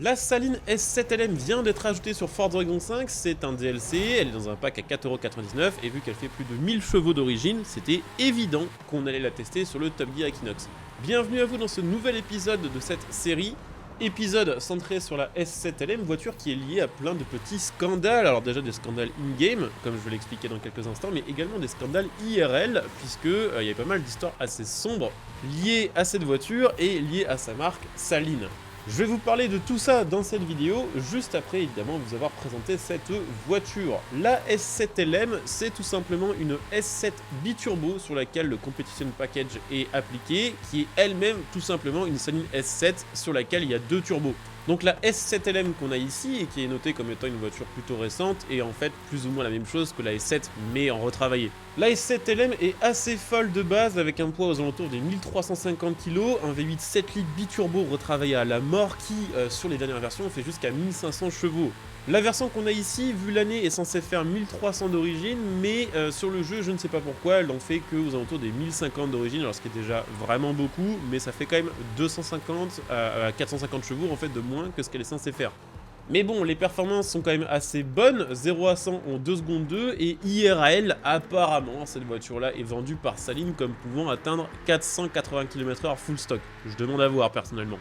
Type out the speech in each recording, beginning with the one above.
La Saline S7LM vient d'être ajoutée sur Forza Horizon 5, c'est un DLC, elle est dans un pack à 4,99€ et vu qu'elle fait plus de 1000 chevaux d'origine, c'était évident qu'on allait la tester sur le Top Gear Equinox. Bienvenue à vous dans ce nouvel épisode de cette série, épisode centré sur la S7LM, voiture qui est liée à plein de petits scandales, alors déjà des scandales in-game, comme je vais l'expliquer dans quelques instants, mais également des scandales IRL, puisque il y a pas mal d'histoires assez sombres liées à cette voiture et liées à sa marque Saline. Je vais vous parler de tout ça dans cette vidéo, juste après évidemment vous avoir présenté cette voiture. La S7LM, c'est tout simplement une S7 biturbo sur laquelle le Competition Package est appliqué, qui est elle-même tout simplement une Saline S7 sur laquelle il y a deux turbos. Donc la S7LM qu'on a ici, et qui est notée comme étant une voiture plutôt récente, est en fait plus ou moins la même chose que la S7, mais en retravaillé. La S7LM est assez folle de base, avec un poids aux alentours des 1350 kg, un V8 7 litres biturbo retravaillé à la mort qui, sur les dernières versions, fait jusqu'à 1500 chevaux. La version qu'on a ici, vu l'année, est censée faire 1300 d'origine, mais sur le jeu, je ne sais pas pourquoi, elle en fait qu'aux alentours des 1050 d'origine, alors ce qui est déjà vraiment beaucoup, mais ça fait quand même 250 à 450 chevaux en fait de moins que ce qu'elle est censée faire. Mais bon, les performances sont quand même assez bonnes, 0 à 100 en 2 secondes 2, et IRL, apparemment, cette voiture-là est vendue par Saline comme pouvant atteindre 480 km/h full stock. Je demande à voir personnellement.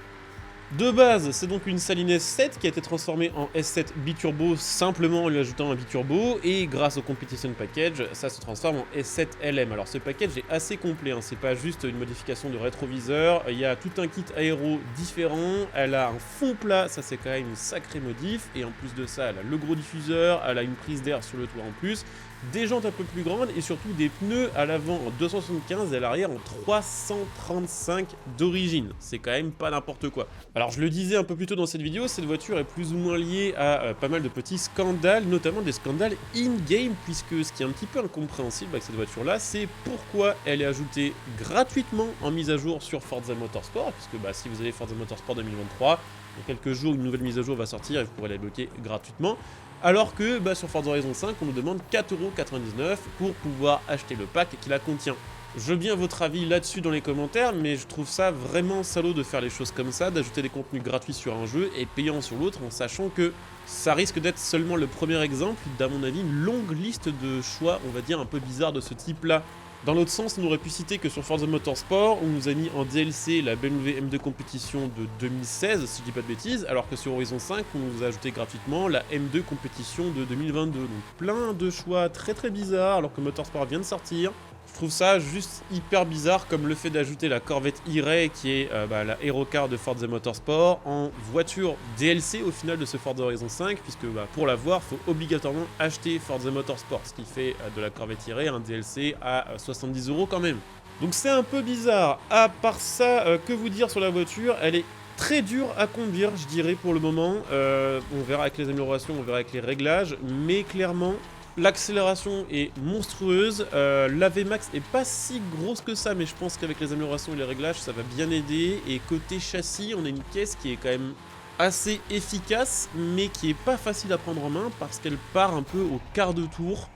De base, c'est donc une Saline S7 qui a été transformée en S7 biturbo simplement en lui ajoutant un biturbo, et grâce au Competition Package, ça se transforme en S7LM. Alors ce package est assez complet, hein. C'est pas juste une modification de rétroviseur, il y a tout un kit aéro différent, elle a un fond plat, ça c'est quand même une sacrée modif, et en plus de ça, elle a le gros diffuseur, elle a une prise d'air sur le toit en plus, des jantes un peu plus grandes et surtout des pneus à l'avant en 275 et à l'arrière en 335 d'origine. C'est quand même pas n'importe quoi. Alors je le disais un peu plus tôt dans cette vidéo, cette voiture est plus ou moins liée à pas mal de petits scandales, notamment des scandales in-game, puisque ce qui est un petit peu incompréhensible avec cette voiture-là, c'est pourquoi elle est ajoutée gratuitement en mise à jour sur Forza Motorsport, puisque si vous avez Forza Motorsport 2023, dans quelques jours, une nouvelle mise à jour va sortir et vous pourrez la débloquer gratuitement. Alors que sur Forza Horizon 5, on nous demande 4,99€ pour pouvoir acheter le pack qui la contient. Je veux bien votre avis là-dessus dans les commentaires, mais je trouve ça vraiment salaud de faire les choses comme ça, d'ajouter des contenus gratuits sur un jeu et payants sur l'autre, en sachant que ça risque d'être seulement le premier exemple d'à mon avis une longue liste de choix, on va dire, un peu bizarres de ce type-là. Dans l'autre sens, on aurait pu citer que sur Forza Motorsport, on nous a mis en DLC la BMW M2 Competition de 2016, si je dis pas de bêtises, alors que sur Horizon 5, on nous a ajouté gratuitement la M2 Competition de 2022. Donc plein de choix très très bizarres, alors que Motorsport vient de sortir. Je trouve ça juste hyper bizarre, comme le fait d'ajouter la Corvette E-Ray, qui est la Aerocar de Forza Motorsport, en voiture DLC au final de ce Forza Horizon 5, puisque pour l'avoir, il faut obligatoirement acheter Forza Motorsport, ce qui fait de la Corvette E-Ray un DLC à 70€ quand même. Donc c'est un peu bizarre. À part ça, que vous dire sur la voiture, elle est très dure à conduire, je dirais, pour le moment. On verra avec les améliorations, on verra avec les réglages, mais clairement, l'accélération est monstrueuse, la VMAX est pas si grosse que ça, mais je pense qu'avec les améliorations et les réglages, ça va bien aider. Et côté châssis, on a une caisse qui est quand même assez efficace, mais qui est pas facile à prendre en main parce qu'elle part un peu au quart de tour.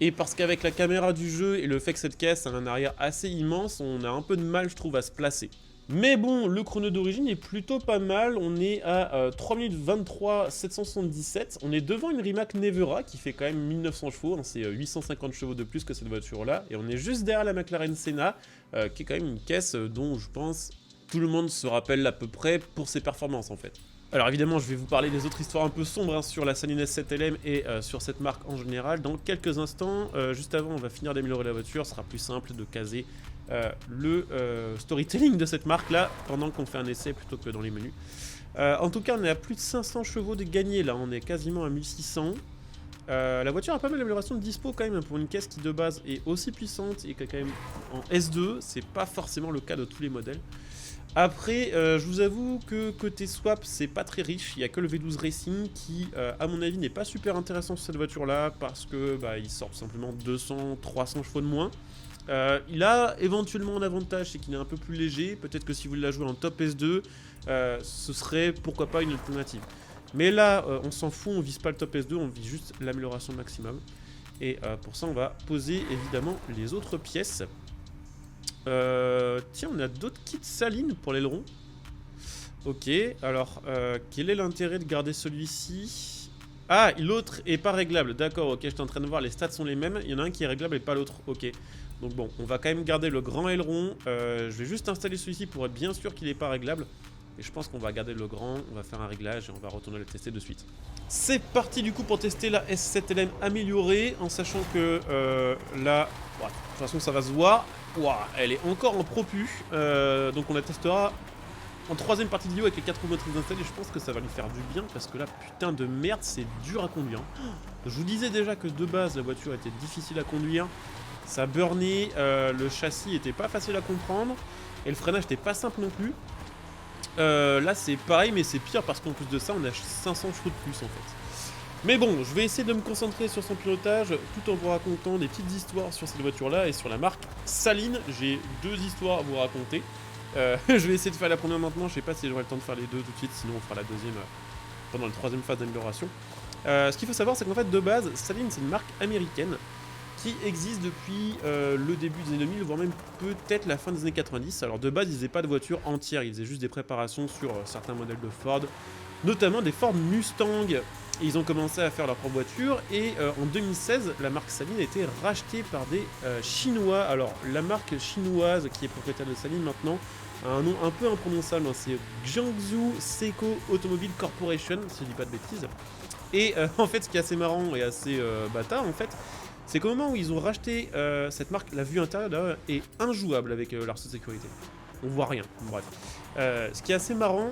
Et parce qu'avec la caméra du jeu et le fait que cette caisse a un arrière assez immense, on a un peu de mal, je trouve, à se placer. Mais bon, le chrono d'origine est plutôt pas mal, on est à 3 minutes 23 777, on est devant une Rimac Nevera qui fait quand même 1900 chevaux, hein, c'est 850 chevaux de plus que cette voiture-là, et on est juste derrière la McLaren Senna, qui est quand même une caisse dont je pense tout le monde se rappelle à peu près pour ses performances en fait. Alors évidemment, je vais vous parler des autres histoires un peu sombres sur la Saline S7LM et sur cette marque en général dans quelques instants. Juste avant, on va finir d'améliorer la voiture, ce sera plus simple de caser le storytelling de cette marque-là pendant qu'on fait un essai plutôt que dans les menus. En tout cas, on est à plus de 500 chevaux de gagné, là, on est quasiment à 1600. La voiture a pas mal d'amélioration de dispo quand même pour une caisse qui de base est aussi puissante et qui est quand même en S2, c'est pas forcément le cas de tous les modèles. Après, je vous avoue que côté swap, c'est pas très riche. Il n'y a que le V12 Racing qui, à mon avis, n'est pas super intéressant sur cette voiture-là parce que il sort simplement 200-300 chevaux de moins. Il a éventuellement un avantage, c'est qu'il est un peu plus léger. Peut-être que si vous la jouez en top S2, ce serait pourquoi pas une alternative. Mais là, on s'en fout, on vise pas le top S2, on vise juste l'amélioration maximum. Et pour ça, on va poser évidemment les autres pièces. Tiens, on a d'autres kits salines pour l'aileron. Ok, alors, quel est l'intérêt de garder celui-ci? Ah, l'autre est pas réglable, d'accord, ok, j'étais en train de voir, les stats sont les mêmes, il y en a un qui est réglable et pas l'autre, ok. Donc bon, on va quand même garder le grand aileron, je vais juste installer celui-ci pour être bien sûr qu'il n'est pas réglable. Et je pense qu'on va garder le grand, on va faire un réglage et on va retourner le tester de suite. C'est parti du coup pour tester la S7LM améliorée, en sachant que là, ouais, de toute façon ça va se voir, ouah, elle est encore en propu, donc on la testera en troisième partie de vidéo avec les 4 roues motrices installées. Je pense que ça va lui faire du bien parce que là, putain de merde, c'est dur à conduire. Je vous disais déjà que de base, la voiture était difficile à conduire. Ça burnait, le châssis était pas facile à comprendre et le freinage était pas simple non plus. Là, c'est pareil, mais c'est pire parce qu'en plus de ça, on a 500 chevaux de plus en fait. Mais bon, je vais essayer de me concentrer sur son pilotage tout en vous racontant des petites histoires sur cette voiture-là et sur la marque Saline. J'ai 2 histoires à vous raconter. Je vais essayer de faire la première maintenant, je sais pas si j'aurai le temps de faire les deux tout de suite, sinon on fera la deuxième pendant la troisième phase d'amélioration. Ce qu'il faut savoir, c'est qu'en fait, de base, Saline, c'est une marque américaine qui existe depuis le début des années 2000, voire même peut-être la fin des années 90. Alors de base, ils faisaient pas de voitures entières, ils faisaient juste des préparations sur certains modèles de Ford, notamment des Ford Mustang. Et ils ont commencé à faire leur propre voiture et en 2016, la marque Saline a été rachetée par des Chinois. Alors la marque chinoise qui est propriétaire de Saline maintenant a un nom un peu imprononçable, hein, c'est Jiangsu Seiko Automobile Corporation, si je dis pas de bêtises. Et en fait, ce qui est assez marrant et assez bâtard en fait, c'est qu'au moment où ils ont racheté cette marque, la vue intérieure est injouable avec l'arceau de sécurité. On voit rien, bref. Ce qui est assez marrant,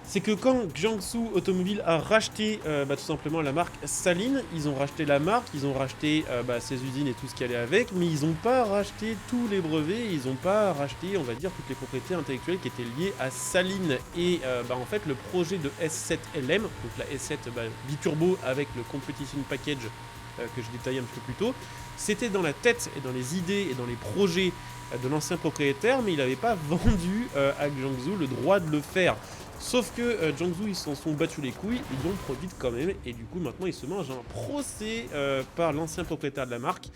c'est que quand Jiangsu Automobile a racheté tout simplement la marque Saline, ils ont racheté la marque, ils ont racheté ses usines et tout ce qui allait avec, mais ils n'ont pas racheté tous les brevets, ils n'ont pas racheté, on va dire, toutes les propriétés intellectuelles qui étaient liées à Saline. Et en fait, le projet de S7LM, donc la S7 biturbo avec le Competition Package que je détaillais un petit peu plus tôt, c'était dans la tête et dans les idées et dans les projets de l'ancien propriétaire, mais il n'avait pas vendu à Jiangsu le droit de le faire. Sauf que Jiangsu, ils s'en sont battus les couilles, ils l'ont produite quand même, et du coup maintenant ils se mangent un procès par l'ancien propriétaire de la marque,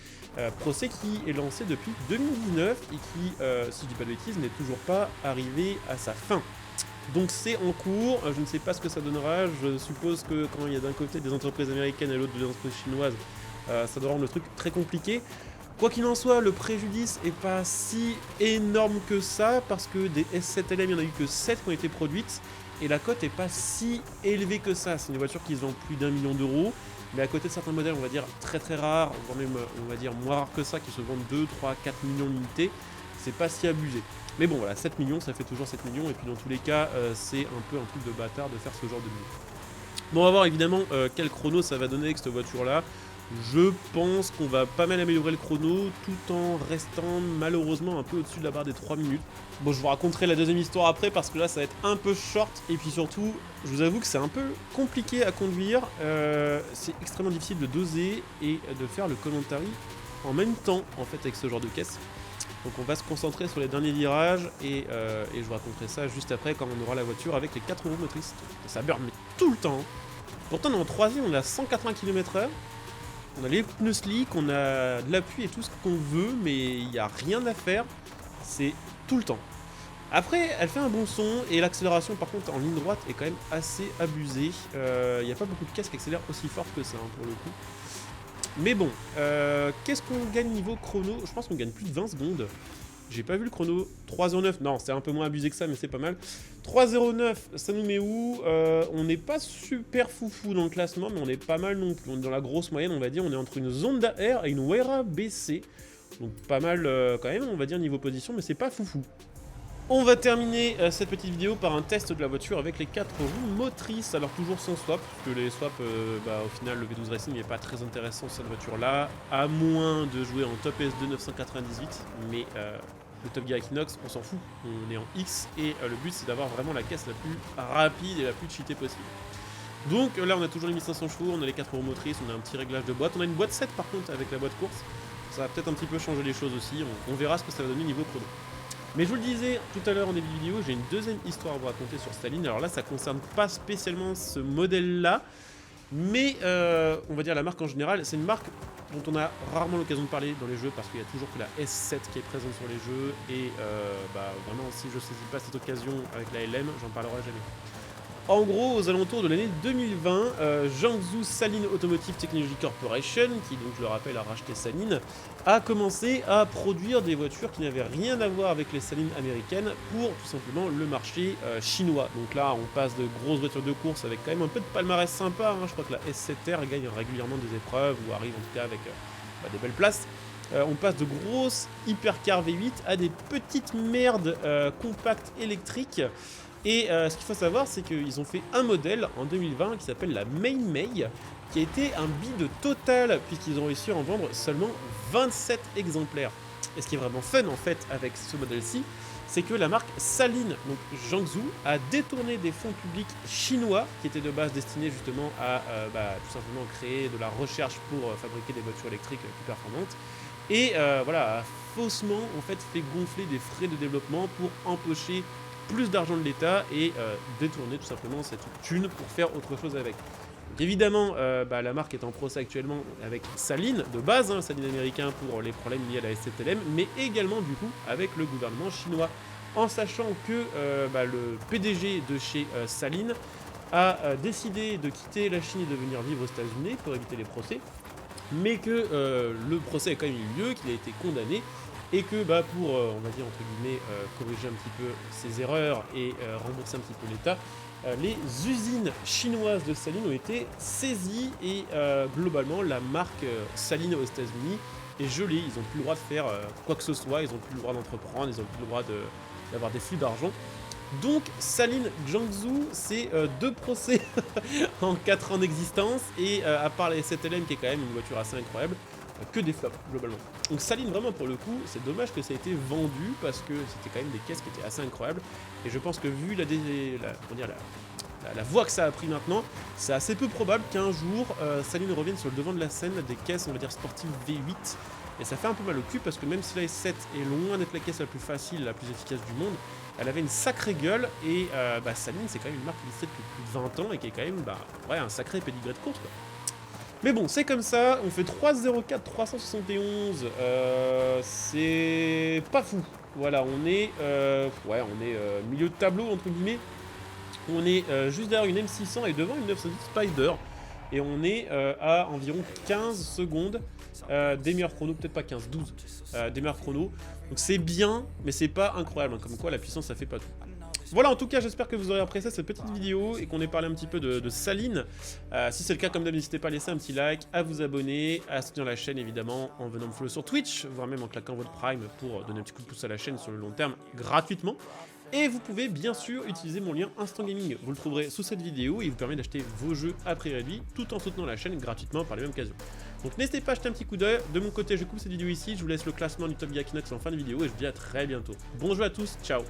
procès qui est lancé depuis 2019 et qui, si je dis pas de bêtises, n'est toujours pas arrivé à sa fin. Donc c'est en cours, je ne sais pas ce que ça donnera, je suppose que quand il y a d'un côté des entreprises américaines et l'autre des entreprises chinoises, ça doit rendre le truc très compliqué. Quoi qu'il en soit, le préjudice est pas si énorme que ça, parce que des S7LM, il n'y en a eu que 7 qui ont été produites, et la cote est pas si élevée que ça. C'est une voiture qui se vend plus d'1 million d'euros, mais à côté de certains modèles, on va dire très très rares, voire même on va dire moins rares que ça, qui se vendent 2, 3, 4 millions d'unités, c'est pas si abusé. Mais bon voilà, 7 millions, ça fait toujours 7 millions, et puis dans tous les cas, c'est un peu un truc de bâtard de faire ce genre de millions. Bon, on va voir évidemment quel chrono ça va donner avec cette voiture-là. Je pense qu'on va pas mal améliorer le chrono tout en restant malheureusement un peu au-dessus de la barre des 3 minutes. Bon, je vous raconterai la deuxième histoire après parce que là ça va être un peu short et puis surtout, je vous avoue que c'est un peu compliqué à conduire. C'est extrêmement difficile de doser et de faire le commentary en même temps en fait avec ce genre de caisse. Donc on va se concentrer sur les derniers virages et je vous raconterai ça juste après quand on aura la voiture avec les 4 roues motrices. Ça burn mais tout le temps. Pourtant dans le troisième on a 180 km/h. On a les pneus slick, on a de l'appui et tout ce qu'on veut, mais il n'y a rien à faire. C'est tout le temps. Après, elle fait un bon son et l'accélération, par contre, en ligne droite est quand même assez abusée. Il n'y a pas beaucoup de caisses qui accélèrent aussi fort que ça, hein, pour le coup. Mais bon, qu'est-ce qu'on gagne niveau chrono? Je pense qu'on gagne plus de 20 secondes. J'ai pas vu le chrono. 3,09, non, c'est un peu moins abusé que ça, mais c'est pas mal. 3,09, ça nous met où? On n'est pas super foufou dans le classement, mais on est pas mal non plus. On est dans la grosse moyenne, on va dire. On est entre une Zonda R et une Wera BC. Donc pas mal quand même, on va dire, niveau position, mais c'est pas foufou. On va terminer cette petite vidéo par un test de la voiture avec les 4 roues motrices. Alors toujours sans swap, parce que les swaps, au final, le V12 Racing n'est pas très intéressant sur cette voiture-là, à moins de jouer en top S2 998, mais le Top Gear Equinox, on s'en fout, on est en X, et le but c'est d'avoir vraiment la caisse la plus rapide et la plus cheatée possible. Donc là on a toujours les 1500 chevaux, on a les 4 roues motrices, on a un petit réglage de boîte, on a une boîte 7 par contre avec la boîte course, ça va peut-être un petit peu changer les choses aussi, on verra ce que ça va donner niveau chrono. Mais je vous le disais tout à l'heure en début de vidéo, j'ai une deuxième histoire à vous raconter sur Saline. Alors là, ça concerne pas spécialement ce modèle-là, mais on va dire la marque en général. C'est une marque dont on a rarement l'occasion de parler dans les jeux parce qu'il y a toujours que la S7 qui est présente sur les jeux et vraiment si je saisis pas cette occasion avec la LM, j'en parlerai jamais. En gros, aux alentours de l'année 2020, Jiangsu Saline Automotive Technology Corporation, qui donc je le rappelle a racheté Saline, a commencé à produire des voitures qui n'avaient rien à voir avec les salines américaines pour tout simplement le marché chinois. Donc là, on passe de grosses voitures de course avec quand même un peu de palmarès sympa, hein. Je crois que la S7R gagne régulièrement des épreuves ou arrive en tout cas avec des belles places. On passe de grosses hypercars V8 à des petites merdes compactes électriques. Et ce qu'il faut savoir, c'est qu'ils ont fait un modèle en 2020 qui s'appelle la Mei, qui a été un bide total, puisqu'ils ont réussi à en vendre seulement 27 exemplaires. Et ce qui est vraiment fun en fait avec ce modèle-ci, c'est que la marque Saline, donc Jiangsu, a détourné des fonds publics chinois, qui étaient de base destinés justement à tout simplement créer de la recherche pour fabriquer des voitures électriques plus performantes, et a faussement en fait fait gonfler des frais de développement pour empocher plus d'argent de l'État et détourner tout simplement cette thune pour faire autre chose avec. Donc évidemment, la marque est en procès actuellement avec Saline, de base, hein, Saline américain pour les problèmes liés à la S7LM, mais également du coup avec le gouvernement chinois, en sachant que le PDG de chez Saline a décidé de quitter la Chine et de venir vivre aux États-Unis pour éviter les procès, mais que le procès a quand même eu lieu, qu'il a été condamné, et que pour, on va dire entre guillemets, corriger un petit peu ses erreurs et rembourser un petit peu l'État, les usines chinoises de Saline ont été saisies et globalement la marque Saline aux États-Unis est gelée. Ils n'ont plus le droit de faire quoi que ce soit, ils n'ont plus le droit d'entreprendre, ils n'ont plus le droit d'avoir des flux d'argent. Donc Saline Jiangsu, c'est 2 procès en 4 ans d'existence, et à part la S7LM qui est quand même une voiture assez incroyable, que des flops globalement. Donc Saline, vraiment pour le coup, c'est dommage que ça ait été vendu parce que c'était quand même des caisses qui étaient assez incroyables, et je pense que vu la voie que ça a pris maintenant, c'est assez peu probable qu'un jour Saline revienne sur le devant de la scène des caisses, on va dire sportives V8, et ça fait un peu mal au cul parce que même si la S7 est loin d'être la caisse la plus facile, la plus efficace du monde, elle avait une sacrée gueule, et Saline c'est quand même une marque qui existe depuis plus de 20 ans et qui est quand même un sacré pédigré de course quoi. Mais bon, c'est comme ça, on fait 3,04 371, c'est pas fou. Voilà, on est milieu de tableau entre guillemets. On est juste derrière une M600 et devant une 910 Spider. Et on est à environ 15 secondes des meilleurs chronos, peut-être pas 15, 12 des meilleurs chronos. Donc c'est bien, mais c'est pas incroyable, hein, comme quoi la puissance ça fait pas tout. Voilà, en tout cas, j'espère que vous aurez apprécié cette petite vidéo et qu'on ait parlé un petit peu de Saline. Si c'est le cas, comme d'hab, n'hésitez pas à laisser un petit like, à vous abonner, à soutenir la chaîne évidemment en venant me follow sur Twitch, voire même en claquant votre Prime pour donner un petit coup de pouce à la chaîne sur le long terme gratuitement. Et vous pouvez bien sûr utiliser mon lien Instant Gaming, vous le trouverez sous cette vidéo et il vous permet d'acheter vos jeux à prix réduit tout en soutenant la chaîne gratuitement par les mêmes occasions. Donc n'hésitez pas à jeter un petit coup d'œil. De mon côté, je coupe cette vidéo ici, je vous laisse le classement du Top Gear Equinox en fin de vidéo et je vous dis à très bientôt. Bon jeu à tous, ciao.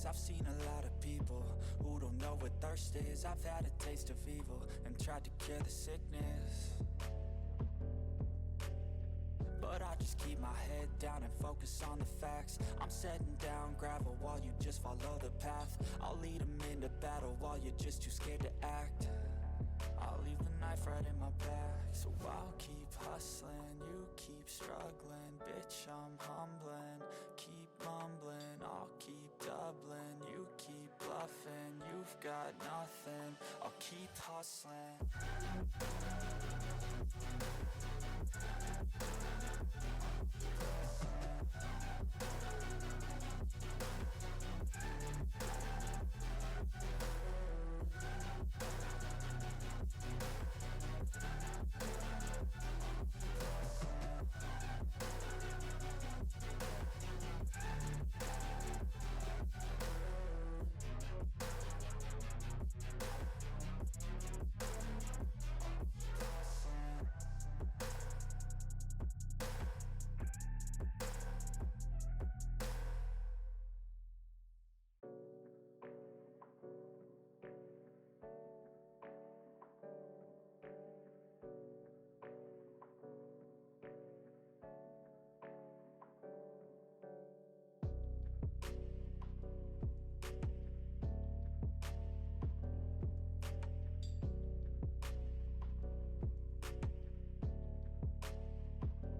I've seen a lot of people who don't know what thirst is. I've had a taste of evil and tried to cure the sickness, but I just keep my head down and focus on the facts. I'm setting down gravel while you just follow the path. I'll lead them into battle while you're just too scared to act. I'll leave the knife right in my back. So I'll keep hustling, you keep struggling. Bitch, I'm humbling, keep mumbling. I'll keep doubling, you keep bluffing. You've got nothing, I'll keep hustling.